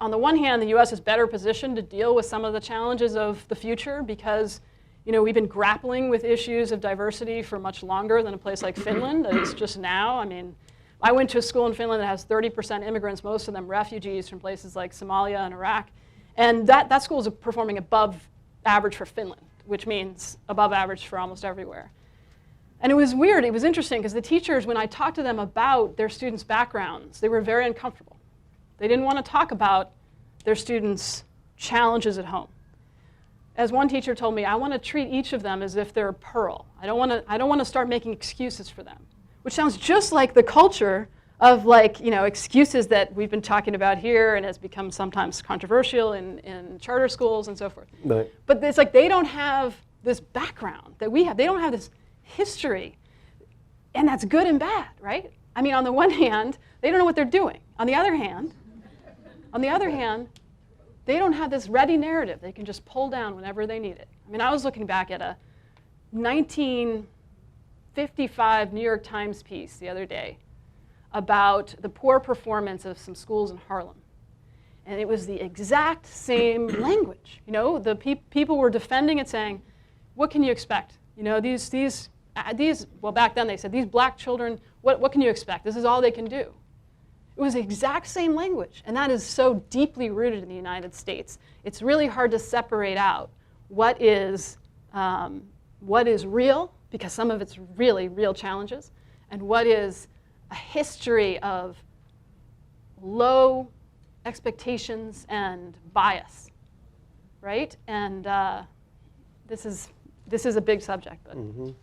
on the one hand, the US is better positioned to deal with some of the challenges of the future because we've been grappling with issues of diversity for much longer than a place like Finland that is just now. I mean, I went to a school in Finland that has 30% immigrants, most of them refugees from places like Somalia and Iraq. And that school is performing above average for Finland, which means above average for almost everywhere. And it was weird, it was interesting, because the teachers, when I talked to them about their students' backgrounds, they were very uncomfortable. They didn't want to talk about their students' challenges at home. As one teacher told me, I want to treat each of them as if they're a pearl. I don't want to start making excuses for them, which sounds just like the culture of excuses that we've been talking about here and has become sometimes controversial in charter schools and so forth. Right. But it's like they don't have this background that we have. They don't have this history, and that's good and bad, right? I mean, on the one hand, they don't know what they're doing. On the other hand, they don't have this ready narrative they can just pull down whenever they need it. I mean, I was looking back at a 1955 New York Times piece the other day about the poor performance of some schools in Harlem. And it was the exact same language. The people were defending it, saying, what can you expect? These, well, back then they said, these black children, what can you expect? This is all they can do. It was the exact same language, and that is so deeply rooted in the United States. It's really hard to separate out what is real, because some of it's really real challenges, and what is a history of low expectations and bias, right? And this is a big subject, but